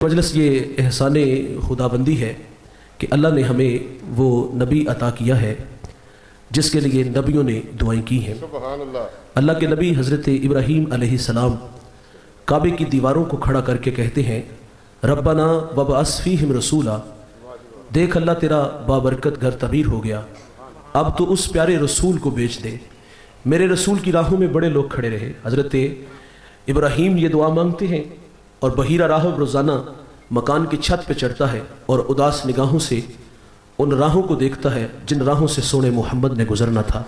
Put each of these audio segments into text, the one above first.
मजलिस ये एहसान खुदाबंदी है कि अल्लाह ने हमें वो नबी अता किया है जिसके लिए नबियों ने दुआएं की हैं। अल्लाह के नबी हज़रत इब्राहीम अलैहिस्सलाम काबे की दीवारों को खड़ा करके कहते हैं, रब्बना वबअस फ़ीहिम रसूला। देख अल्लाह तेरा बाबरकत घर तबीर हो गया, अब तो उस प्यारे रसूल को बेच दे। मेरे रसूल की राहों में बड़े लोग खड़े रहे। हज़रत इब्राहीम ये दुआ मांगते हैं और बहीरा राहब रोज़ाना मकान की छत पे चढ़ता है और उदास निगाहों से उन राहों को देखता है जिन राहों से सोने मोहम्मद ने गुजरना था।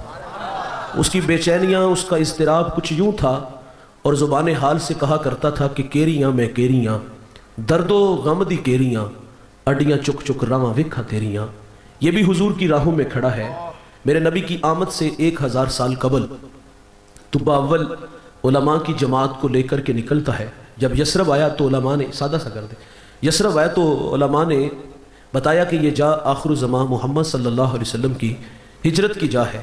उसकी बेचैनियाँ, उसका इज़्तिराब कुछ यूँ था और ज़ुबान हाल से कहा करता था कि केरियाँ मैं केरियाँ, दर्दो गम दी केरियाँ, अड्डियाँ चुक चुक रावां विखा तेरियाँ। ये भी हुजूर की राहों में खड़ा है। मेरे नबी की आमद से 1000 साल कबल तुब्बा अव्वल उलमा की जमात को लेकर के निकलता है। जब यसरब आया तो उलमा ने सादा सा कर दे, यसरब आया तो उलमा ने बताया कि ये जा आखिर ज़मां मोहम्मद सल्लल्लाहु अलैहि वसल्लम की हिजरत की जा है।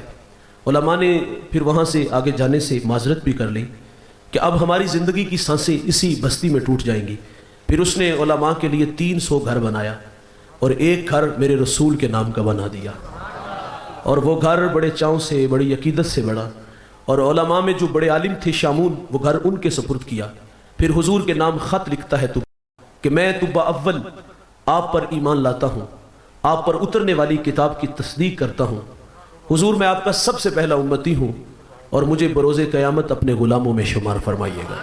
उलमा ने फिर वहाँ से आगे जाने से माजरत भी कर ली कि अब हमारी ज़िंदगी की सांसें इसी बस्ती में टूट जाएंगी। फिर उसने उलमा के लिए 300 घर बनाया और एक घर मेरे रसूल के नाम का बना दिया और वो घर बड़े चाव से, बड़ी अकीदत से बड़ा। और उलमा में जो बड़े आलिम थे शामून, वो घर उनके सुपुर्द किया। फिर हुजूर के नाम ख़त लिखता है कि मैं तुब्बा अव्वल आप पर ईमान लाता हूँ, आप पर उतरने वाली किताब की तस्दीक करता हूँ। हुजूर मैं आपका सबसे पहला उम्मती हूँ और मुझे बरोज़े क़यामत अपने ग़ुलामों में शुमार फरमाइएगा।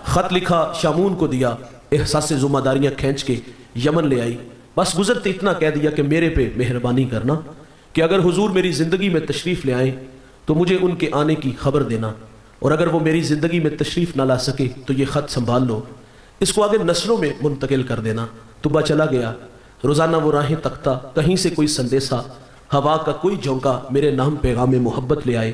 ख़त लिखा, शामून को दिया, एहसास ज़िम्मेदारियाँ खींच के यमन ले आई। बस गुज़रते इतना कह दिया कि मेरे पे मेहरबानी करना कि अगर हुजूर मेरी ज़िंदगी में तशरीफ़ ले आए तो मुझे उनके आने की खबर देना, और अगर वो मेरी ज़िंदगी में तशरीफ़ ना ला सके तो ये ख़त संभाल लो, इसको आगे नस्लों में मुंतकिल कर देना। तुब्बा चला गया, रोज़ाना वो राहें तकता, कहीं से कोई संदेशा, हवा का कोई झोंका मेरे नाम पैगाम मोहब्बत ले आए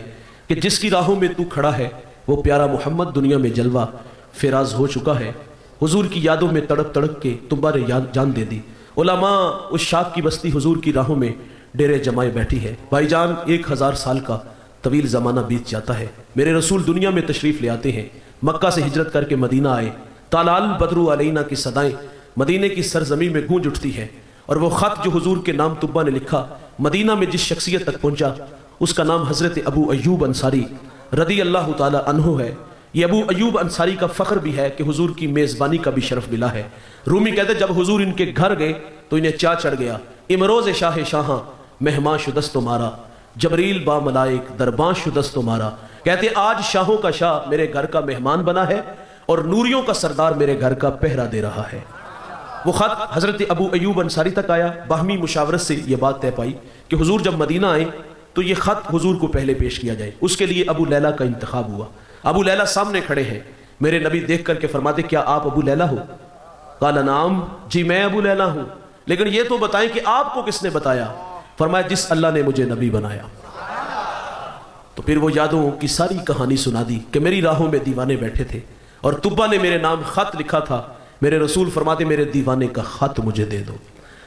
कि जिसकी राहों में तू खड़ा है वो प्यारा मोहम्मद दुनिया में जलवा फेराज हो चुका है। हुजूर की यादों में तड़प तड़प के तुब्बा ने जान दे दी। उलमा उस शाख की बस्ती हुजूर की राहों में डेरे जमाए बैठी है। भाईजान 1000 साल का तवील ज़माना बीत जाता है। मेरे रसूल दुनिया में तशरीफ़ ले आते हैं। मक्का से हिजरत करके मदीना आए। तालाल बदरू अलैना की सदाएं मदीने की सरजमी में गूंज उठती है और वो ख़त जो हुजूर के नाम तुब्बा ने लिखा मदीना में जिस शख्सियत तक पहुंचा उसका नाम हज़रत अबू अय्यूब अंसारी रदी अल्लाह ताला अन्हु है। ये अबू अय्यूब अंसारी का फ़ख्र भी है कि हुजूर की मेज़बानी का भी शरफ मिला है। रूमी कहते जब हुजूर इनके घर गए तो इन्हें चा चढ़ गया, इमरोज़ शाह शाहां मेहमान शुदस्त तुम्हारा, जबरील बा मलाइक दरबां शुदस्त तुम्हारा। कहते आज शाहों का शाह मेरे घर का मेहमान बना है और नूरियों का सरदार मेरे घर का पहरा दे रहा है। वो ख़त हज़रत अबू अय्यूब अंसारी तक आया। बाहमी मुशावरत से ये बात तय पाई कि हुजूर जब मदीना आए तो ये ख़त हुजूर को पहले पेश किया जाए। उसके लिए अबू लैला का इंतखाब हुआ। अबू लैला सामने खड़े हैं। मेरे नबी देख करके फरमाते, क्या आप अबू लैला हो? काला नाम, जी मैं अबू लैला हूँ, लेकिन ये तो बताएं कि आपको किसने बताया? फरमाया जिस अल्लाह ने मुझे नबी बनाया। तो फिर वो यादों की सारी कहानी सुना दी कि मेरी राहों में दीवाने बैठे थे और तुब्बा ने मेरे नाम ख़त लिखा था। मेरे रसूल फरमाते मेरे दीवाने का ख़त मुझे दे दो।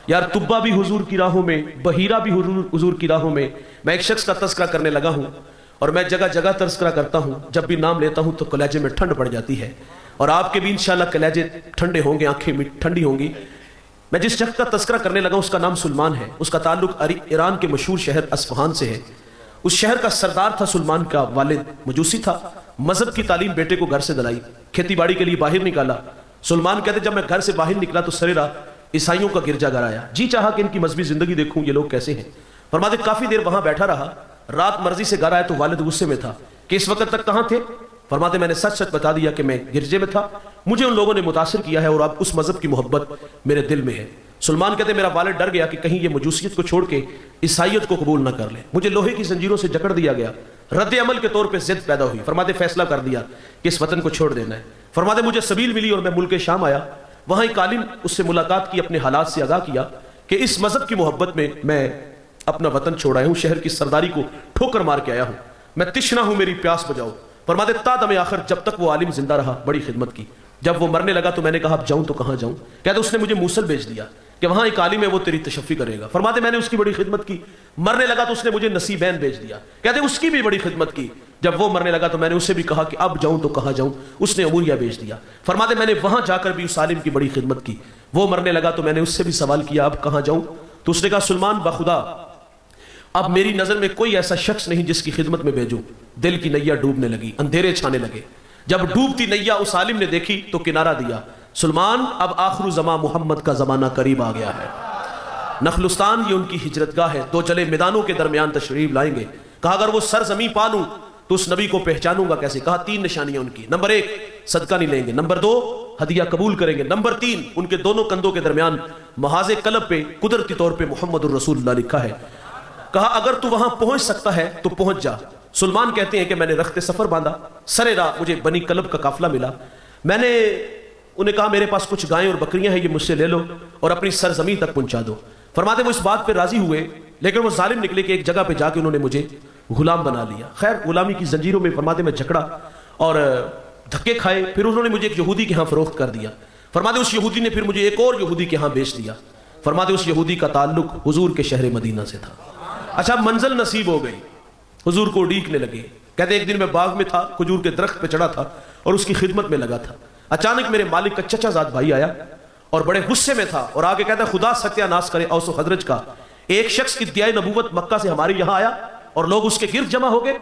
यार तुब्बा भी हुजूर की राहों में, बहीरा भी हुजूर की राहों में। मैं एक शख्स का तज़किरा करने लगा हूँ और मैं जगह जगह तज़किरा करता हूँ। जब भी नाम लेता हूँ तो कलेजे में ठंड पड़ जाती है और आपके भी इंशाअल्लाह कलेजे ठंडे होंगे, आंखें भी ठंडी होंगी। मैं जिस शख्स का तज़किरा करने लगा उसका नाम सुलमान है। उसका ताल्लुक ईरान के मशहूर शहर अस्फहान से है। उस शहर का सरदार था सुलमान का वालिद मजूसी था। मजहब की तालीम बेटे को घर से दिलाई, खेती बाड़ी के लिए बाहर निकाला। सुलमान कहते जब मैं घर से बाहर निकला तो सरेरा ईसाइयों का गिरजाघर आया। जी चाहा कि इनकी मजहबी जिंदगी देखूं ये लोग कैसे हैं। फरमाते काफी देर वहां बैठा रहा। रात मर्जी से घर आया तो वालिद गुस्से में था कि इस वक्त तक कहां थे? फरमाते मैंने सच सच बता दिया कि मैं गिरजे में था, मुझे उन लोगों ने मुतासिर किया है और अब उस मजहब की मोहब्बत मेरे दिल में है। सुलमान कहते मेरा वालिद डर गया कि कहीं ये मजूसियत को छोड़ के ईसाइयत को कबूल ना कर ले। मुझे लोहे की जंजीरों से जकड़ दिया गया। रद्द अमल के तौर पे जिद पैदा हुई। फरमाते फैसला कर दिया कि इस वतन को छोड़ देना है। फरमाते मुझे सबील मिली और मैं मुल्क शाम आया। वहाँ एक आलिम उससे मुलाकात की, अपने हालात से आगाह किया कि इस मजहब की मोहब्बत में मैं अपना वतन छोड़ आया हूँ, शहर की सरदारी को ठोकर मार के आया हूँ, मैं तिश्ना हूँ, मेरी प्यास बजाओ। फरमाते तादम आखिर जब तक वो आलिम जिंदा रहा बड़ी खिदमत की। जब वो मरने लगा तो मैंने कहा अब जाऊँ तो कहाँ जाऊँ? कहते उसने मुझे मूसल भेज दिया کہ وہاں ایک عالم ہے وہ تیری تشفی کرے گا. فرماتے میں نے اس کی بڑی خدمت کی, مرنے لگا تو اس نے مجھے نصیبین بھیج دیا. کہتے اس کی بھی بڑی خدمت کی, جب وہ مرنے لگا تو میں نے اسے بھی کہا کہ اب جاؤں تو کہاں جاؤں, اس نے عموریہ بھیج دیا. فرماتے میں نے وہاں جا کر بھی اس عالم کی بڑی خدمت کی, وہ مرنے لگا تو میں نے اس سے بھی سوال کیا اب کہاں جاؤں, تو اس نے کہا سلمان بخدا اب میری نظر میں کوئی ایسا شخص نہیں جس کی خدمت میں بھیجوں. دل کی نیا ڈوبنے لگی, اندھیرے چھانے لگے. جب ڈوبتی نیا اس عالم نے دیکھی تو کنارہ دیا. سلمان اب آخر زمان محمد کا زمانہ قریب آ گیا ہے. نخلستان یہ ان کی ہجرت گاہ ہے, دو جلے میدانوں کے درمیان تشریف لائیں گے. کہا اگر وہ سرزمین پالوں تو اس نبی کو پہچانوں گا کیسے؟ کہا 3 نشانیاں ان کی. نمبر 1 صدقہ نہیں لیں گے, نمبر 2 ہدیہ قبول کریں گے, نمبر 3 ان کے دونوں کندھوں کے درمیان محاذ قلب پہ قدرتی طور پہ محمد الرسول اللہ لکھا ہے. کہا اگر تو وہاں پہنچ سکتا ہے تو پہنچ جا. سلمان کہتے ہیں کہ میں نے رخت سفر باندھا, سرے راہ مجھے بنی کلب کا قافلہ ملا. میں نے انہیں کہا میرے پاس کچھ گائیں اور بکریاں ہیں, یہ مجھ سے لے لو اور اپنی سرزمین تک پہنچا دو. فرماتے وہ اس بات پہ راضی ہوئے, لیکن وہ ظالم نکلے کہ ایک جگہ پہ جا کے انہوں نے مجھے غلام بنا لیا. خیر غلامی کی زنجیروں میں فرماتے میں جھگڑا اور دھکے کھائے. پھر انہوں نے مجھے ایک یہودی کے ہاں فروخت کر دیا. فرماتے اس یہودی نے پھر مجھے ایک اور یہودی کے ہاں بیچ دیا. فرماتے اس یہودی کا تعلق حضور کے شہر مدینہ سے تھا. اچھا منزل نصیب ہو گئی, حضور کو اڈیکنے لگے. کہتے ایک دن میں باغ میں تھا, کھجور کے درخت پہ چڑھا تھا اور اس کی خدمت میں لگا تھا. اچانک میرے مالک کا چچا زاد بھائی آیا اور بڑے غصے میں تھا اور آگے کہتا ہے خدا ستیہ ناس کرے اوس و خزرج کا, ایک شخص ادعائے نبوت مکہ سے ہمارے یہاں آیا اور لوگ اس کے گرد جمع ہو گئے.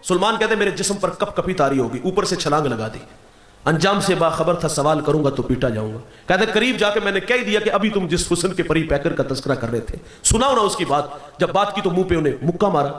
سلمان کہتے ہیں میرے جسم پر کپ کپی تاری ہوگی, اوپر سے چھلانگ لگا دی. انجام سے باخبر تھا, سوال کروں گا تو پیٹا جاؤں گا. کہتے ہیں قریب جا کے میں نے کہہ دیا کہ ابھی تم جس حسن کے پری پیکر کا تذکرہ کر رہے تھے سناؤ نا اس کی بات. جب بات کی تو منہ پہ انہیں مکہ مارا.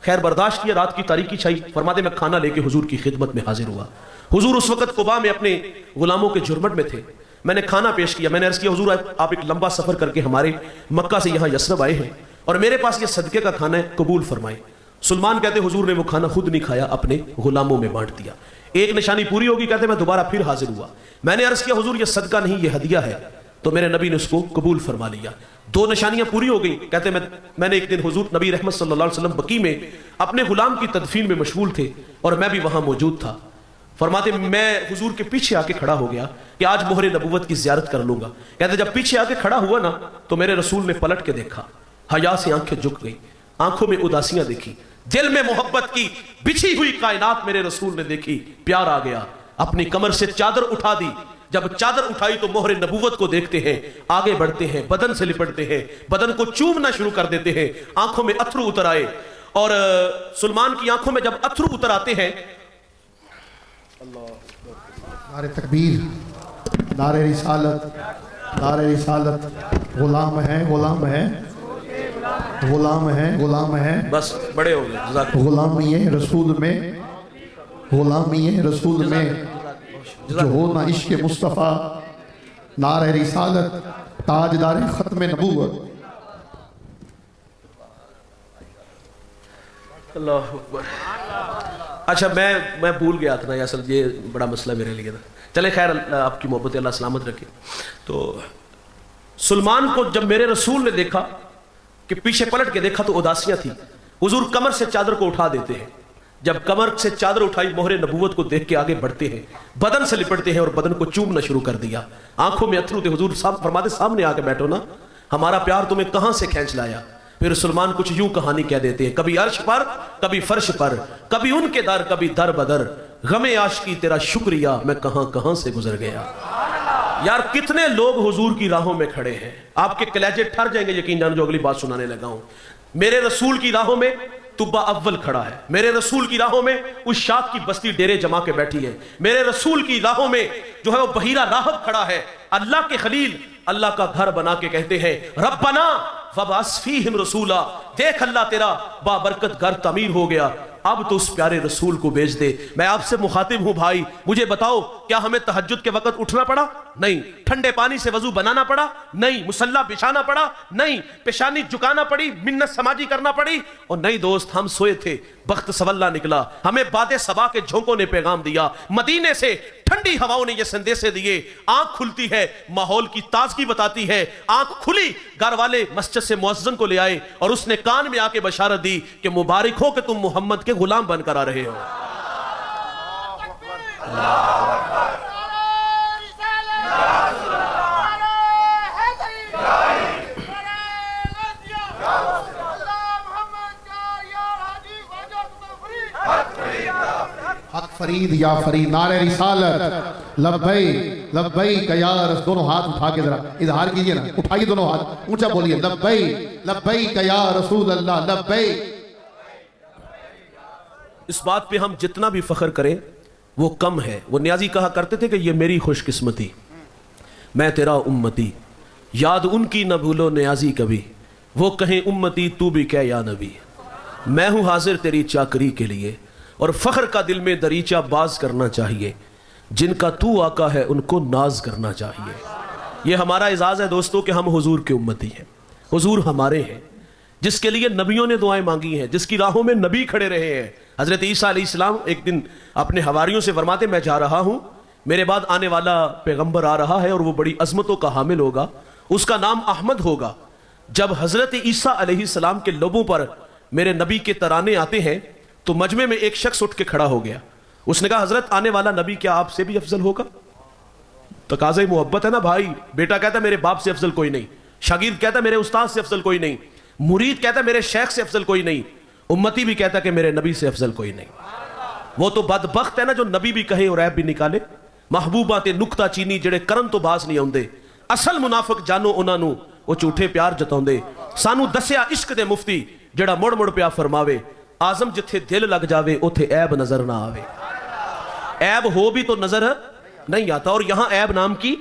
خیر برداشت کیا, رات کی تاریکی چھائی. فرماتے میں کھانا لے کے حضور کی خدمت میں حاضر ہوا. حضور اس وقت قباء میں اپنے غلاموں کے جھرمٹ میں تھے. میں نے کھانا پیش کیا. میں نے عرض کیا حضور آپ ایک لمبا سفر کر کے ہمارے مکہ سے یہاں یثرب آئے ہیں اور میرے پاس یہ صدقے کا کھانا ہے, قبول فرمائیں. سلمان کہتے حضور نے وہ کھانا خود نہیں کھایا, اپنے غلاموں میں بانٹ دیا. ایک نشانی پوری ہوگی. کہتے میں دوبارہ پھر حاضر ہوا. میں نے عرض کیا حضور یہ صدقہ نہیں یہ ہدیہ ہے, تو میرے نبی نے اس کو قبول فرما لیا. 2 نشانیاں پوری ہو گئی. کہتے میں نے ایک دن حضور نبی رحمت صلی اللہ علیہ وسلم بقی میں اپنے غلام کی تدفین میں مشغول تھے اور میں بھی وہاں موجود تھا. فرماتے میں حضور کے پیچھے آ کے کھڑا ہو گیا کہ آج مہر نبوت کی زیارت کر لوں گا. کہتے جب پیچھے آ کے کھڑا ہوا نا تو میرے رسول نے پلٹ کے دیکھا, حیا سے آنکھیں جھک گئی, آنکھوں میں اداسیاں دیکھی, دل میں محبت کی بچھی ہوئی کائنات میرے رسول نے دیکھی. پیار آ گیا, اپنی کمر سے چادر اٹھا دی. جب چادر اٹھائی تو مہر نبوت کو دیکھتے ہیں, آگے بڑھتے ہیں, بدن سے لپٹتے ہیں, بدن کو چومنا شروع کر دیتے ہیں. آنکھوں میں اتھرو اتر آئے اور سلمان کی آنکھوں میں جب اتھرو اتر آتے ہیں, نعرہ تکبیر, نعرہ رسالت, نعرہ رسالت. غلام ہے غلام ہے غلام ہے غلام ہے, بس بڑے ہو گئے. غلامی رسول میں, غلامی رسول میں جو ہونا عشق مصطفیٰ. نعرہ رسالت, تاجدار ختم نبوت. اللہ اکبر. اچھا میں بھول گیا تھا نا, اصل یہ بڑا مسئلہ میرے لیے تھا. چلے خیر آپ کی محبت اللہ سلامت رکھے. تو سلمان کو جب میرے رسول نے دیکھا کہ پیچھے پلٹ کے دیکھا تو اداسیاں تھی. حضور کمر سے چادر کو اٹھا دیتے ہیں. جب کمر سے چادر اٹھائی مہر نبوت کو دیکھ کے آگے بڑھتے ہیں, بدن سے لپٹتے ہیں اور بدن کو چومنا شروع کر دیا. آنکھوں میں اتھرو تھے. حضور فرماتے سامنے آ کے بیٹھو نا, ہمارا پیار تمہیں کہاں سے کھینچ لایا. پھر سلمان کچھ یوں کہانی کہہ دیتے ہیں, کبھی عرش پر کبھی فرش پر, کبھی ان کے در کبھی در بدر, غم عاشقی تیرا شکریہ میں کہاں کہاں سے گزر گیا. یار کتنے لوگ حضور کی راہوں میں کھڑے ہیں, آپ کے کلیجے ٹھر جائیں گے یقین جان جو اگلی بات سنانے لگا ہوں. میرے رسول کی راہوں میں طبہ اول کھڑا ہے. میرے رسول کی راہوں میں اس شاخ کی بستی ڈیرے جما کے بیٹھی ہے. میرے رسول کی راہوں میں جو ہے وہ بحیرہ راہب کھڑا ہے. اللہ کے خلیل اللہ کا گھر بنا کے کہتے ہیں ربنا وبعث فیہم رسولا. دیکھ اللہ تیرا بابرکت گھر تعمیر ہو گیا, اب تو اس پیارے رسول کو بھیج دے. میں آپ سے مخاطب ہوں بھائی, مجھے بتاؤ کیا ہمیں تہجد کے وقت اٹھنا پڑا؟ نہیں. ٹھنڈے پانی سے وضو بنانا پڑا؟ نہیں. مصلی بچھانا پڑا؟ نہیں. پیشانی جھکانا پڑی, منت سماجی کرنا پڑی؟ اور نہیں دوست, ہم سوئے تھے, بخت سولہ نکلا, ہمیں باد صبا کے جھونکوں نے پیغام دیا, مدینے سے ٹھنڈی ہواؤں نے یہ سندیسے دیے. آنکھ کھلتی ہے, ماحول کی تازگی بتاتی ہے. آنکھ کھلی, گھر والے مسجد سے مؤذن کو لے آئے اور اس نے کان میں آ کے بشارت دی کہ مبارک ہو کہ تم محمد کے غلام بن کر آ رہے ہو. फरीद या फरीद, नारे रिसालत लब्बैक लब्बैक या रसूल। दोनों हाथ उठा के जरा इजहार कीजिए ना, उठाइए दोनों हाथ, ऊंचा बोलिए लब्बैक लब्बैक या रसूल अल्लाह लब्बैक। इस बात पे हम जितना भी फख्र करें वो कम है। वो नियाजी कहा करते थे कि ये मेरी खुशकिस्मती, मैं तेरा उम्मती, याद उनकी न भूलो नियाजी कभी, वो कहें उम्मती तू भी कह या नबी। मैं हूं हाजिर तेरी चाकरी के लिए, और फख्र का दिल में दरीचा बाज करना चाहिए, जिनका तू आका है उनको नाज करना चाहिए। ये हमारा एजाज है दोस्तों कि हम हुजूर के उम्मती हैं, हुजूर हमारे हैं, जिसके लिए नबियों ने दुआएं मांगी हैं, जिसकी राहों में नबी खड़े रहे हैं। हजरत ईसा अलैहिस्सलाम एक दिन अपने हवारियों से फरमाते, मैं जा रहा हूं, मेरे बाद आने वाला पैगंबर आ रहा है और वो बड़ी अजमतों का हामिल होगा, उसका नाम अहमद होगा। जब हजरत ईसा अलैहिस्सलाम के लबों पर मेरे नबी के तराने आते हैं तो मजमे में एक शख्स उठ के खड़ा हो गया। उसने कहा, हजरत आने वाला नबी क्या आपसे भी अफजल होगा? तकाज़े मोहब्बत है ना भाई। बेटा कहता मेरे बाप से अफजल कोई नहीं, शागिर्द कहता मेरे उस्ताद से अफजल कोई नहीं, मुरीद कहता मेरे शेख से अफजल कोई नहीं, उम्मती भी कहता कि मेरे नबी से अफजल कोई नहीं। वो तो बदबख्त है ना जो नबी भी कहे और ऐब भी निकाले। महबूबा ते नुक्ता चीनी जेड़े करन तो बाज नहीं आउंदे, असल मुनाफिक जानो उन्हां नूं वो झूठे प्यार जताउंदे। सानू दस्या इश्क दे मुफ्ती जेड़ा मुड़ मुड़ प्या फरमावे, आजम जिथे दिल लग जावे उथे ऐब नजर ना आवे। ऐब हो भी तो नजर नहीं आता, और यहां ऐब नाम की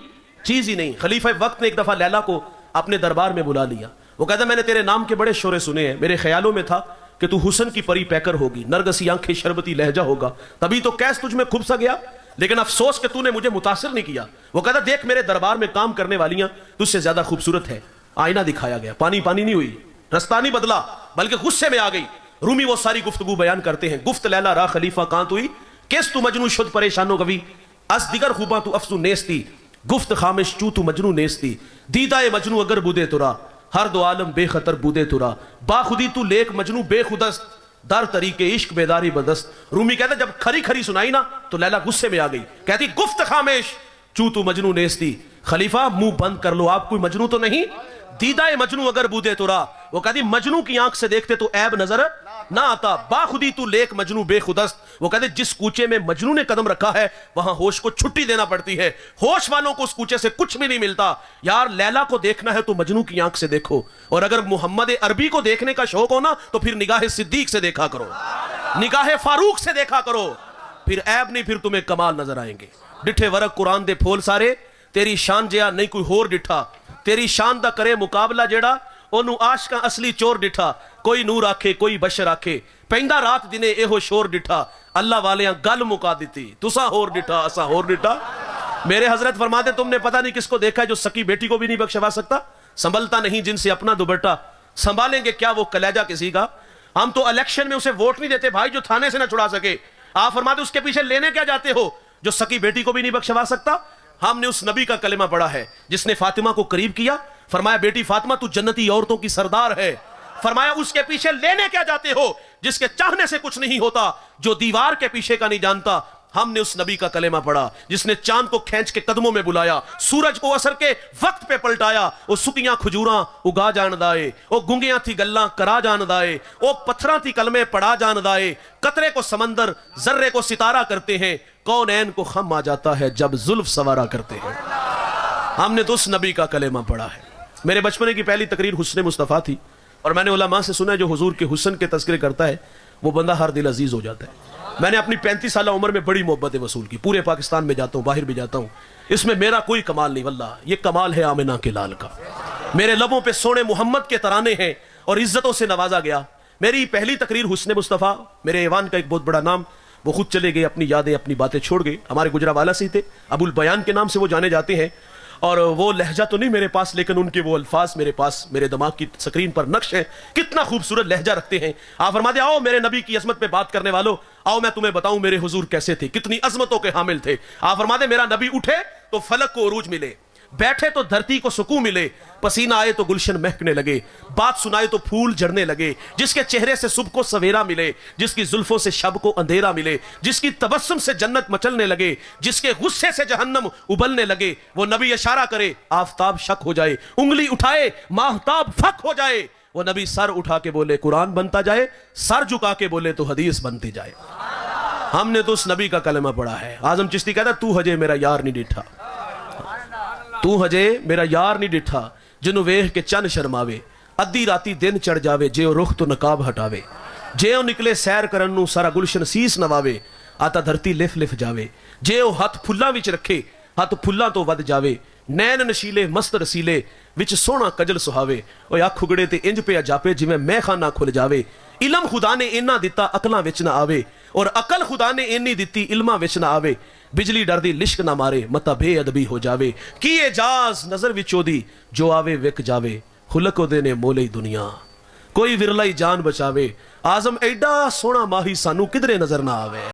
चीज ही नहीं। खलीफा वक्त ने एक दफा लैला को अपने दरबार में बुला लिया। वो कहता, मैंने तेरे नाम के बड़े शोरे सुने हैं, मेरे ख्यालों में था कि तू हुस्न की परी पैकर होगी, नरगसी आंखें शरबती लहजा होगा, तभी तो कैस तुझ में खुब सा गया, लेकिन अफसोस कि तूने मुझे मुतासिर नहीं किया। वो कहता, देख मेरे दरबार में काम करने वालियां तुझसे ज्यादा खूबसूरत है। आईना दिखाया गया, पानी पानी नहीं हुई, रास्ता नहीं बदला, बल्कि गुस्से में आ गई। रूमी वो सारी गुफ्तगू बयान करते हैं, गुफ्त लैला रा खलीफा कांत हुई, किस तू मजनू शुद्ध परेशानो कभी, अस दिगर खूबा तू अफसू नेस्ती, गुफ्त खामिश चू तू मजनू नेस्ती, दीदाए मजनू अगर बुदे तुरा, हर दो आलम बेखतर बुदे तुरा, बाखुदी तू लेक मजनू बेखुदस्त, दर तरीके इश्क बेदारी बदस्त। रूमी कहता, जब खरी खरी सुनाई ना तो लैला गुस्से में आ गई, कहती गुफ्त खामिश चू तू मजनू नेस्ती। खलीफा मुंह बंद कर लो, आप कोई मजनू तो नहीं, दीदाए मजनू अगर बूदे तुरा। वो कहती मजनू की आंख से देखते तो ऐब नजर ना आता, बाखुदी तू लेक मजनू बेखुदस्त। वो कहते जिस कूचे में मजनू ने कदम रखा है वहां होश को छुट्टी देना पड़ती है, होश वालों को उस कूचे से कुछ भी नहीं मिलता। यार लैला को देखना है तो मजनू की आंख से देखो, और अगर मोहम्मद अरबी को देखने का शौक हो ना तो फिर निगाह सिद्दीक से देखा करो, निगाह फारूक से देखा करो, फिर ऐब नहीं, फिर तुम्हें कमाल नजर आएंगे। डिठे वरक कुरान दे फोल सारे, तेरी शान जिया नहीं कोई होर डिठा, तेरी शान दा करे मुकाबला जेड़ा ओनू आशका असली चोर डिठा। कोई नूर आखे कोई बशर आखे, पैंदा रात दिने एहो शोर डिठा, अल्लाह वालियां गल मुका दी, तुसा होर डिठा असा होर डिठा। मेरे हजरत फरमाते, तुमने पता नहीं किसको देखा है जो सकी बेटी को भी नहीं बख्शवा सकता, संभलता नहीं जिनसे अपना दुपट्टा, संभालेंगे क्या वो कलेजा किसी का। हम तो इलेक्शन में उसे वोट नहीं देते भाई जो थाने से ना छुड़ा सके। आप फरमाते उसके पीछे लेने क्या जाते हो जो सकी बेटी को भी नहीं बख्शवा सकता। हमने उस नबी का कलेमा पढ़ा है जिसने फातिमा को करीब किया, फरमाया बेटी फातिमा तू जन्नती औरतों की सरदार है। फरमाया उसके पीछे लेने क्या जाते हो जिसके चाहने से कुछ नहीं होता, जो दीवार के पीछे का नहीं जानता। हमने उस नबी का कलेमा पढ़ा जिसने चांद को खींच के कदमों में बुलाया, सूरज को असर के वक्त पे पलटाया, ओ सुकियां खजूरां उगा जान दाए, ओ गुंगियां थी गल्लां करा जान दाए, ओ पत्थरां थी कलमे पढ़ा जान दाए, कतरे को समंदर जर्रे को सितारा करते हैं, कौन ऐन को खम आ जाता है जब जुल्फ सवारा करते हैं। हमने तो उस नबी का कलेमा पढ़ा है। मेरे बचपने की पहली तकरीर हुस्न मुस्तफ़ा थी, और मैंने उलमा से सुना है जो हुजूर के हुस्न के तज़किरे करता है वो बंदा हर दिल अजीज हो जाता है। मैंने अपनी 35 साल उम्र में बड़ी मोहब्बतें वसूल की, पूरे पाकिस्तान में जाता हूँ, बाहर भी जाता हूँ, इसमें मेरा कोई कमाल नहीं, वल्लाह ये कमाल है आमिना के लाल का। मेरे लबों पे सोने मोहम्मद के तराने हैं और इज्जतों से नवाजा गया। मेरी पहली तकरीर हुस्न मुस्तफ़ा, मेरे ऐवान का एक बहुत बड़ा नाम, वो खुद चले गए, अपनी यादें अपनी बातें छोड़ गए। हमारे गुजरावाला से ही थे, अबुल बयान के नाम से वो जाने जाते हैं, और वो लहजा तो नहीं मेरे पास, लेकिन उनके वो अल्फाज मेरे पास, मेरे दिमाग की स्क्रीन पर नक्श है। कितना खूबसूरत लहजा रखते हैं। आप फरमाते आओ मेरे नबी की अजमत पे बात करने वालों, आओ मैं तुम्हें बताऊं मेरे हुजूर कैसे थे, कितनी अजमतों के हामिल थे। आप फरमाते मेरा नबी उठे तो फलक को उरूज मिले, बैठे तो धरती को सुकून मिले, पसीना आए तो गुलशन महकने लगे, बात सुनाए तो फूल झड़ने लगे, जिसके चेहरे से सुबह को सवेरा मिले, जिसकी जुल्फों से शब को अंधेरा मिले, जिसकी तबस्सुम से जन्नत मचलने लगे, जिसके गुस्से से जहन्नम उबलने लगे। वो नबी इशारा करे आफताब शक हो जाए, उंगली उठाए माहताब फक हो जाए। वो नबी सर उठा के बोले कुरान बनता जाए, सर झुका के बोले तो हदीस बनती जाए। ہم نے تو اس نبی کا کلمہ پڑھا ہے. اعظم چشتی کہتا تو ہجے میرا یار نہیں ڈٹھا, تو ہجے میرا یار نہیں ڈٹھا, جنوں ویکھ کے چن شرماوے, ادھی راتی دن چڑھ جاوے, جے او رخ تو نقاب ہٹاوے, جے او نکلے سیر کرن نوں سارا گلشن سیس نواوے, آتا دھرتی لف لف جاوے, جے او ہاتھ پھلاں وچ رکھے ہاتھ پھلاں تو ود جاوے, نین نشیلے مست رسیلے وچ سونا کجل سہاوے, او اکھ اگڑے تے انج پیا جاپے جویں میں خانہ کھل جاوے, علم خدا نے اینا دیتا عقلاں وچ نہ آوے, اور عقل خدا نے اینی دیتی علماں وچ نہ آوے, بجلی ڈر دی لشک نہ مارے متا بے ادبی ہو جاوے, کی اعجاز نظر وچوں دی جو آوے وک جاوے, خلق دے نے مولئی دنیا کوئی ورلائی جان بچاوے, اعظم ایڈا سونا ماہی سانو کدرے نظر نہ آوے.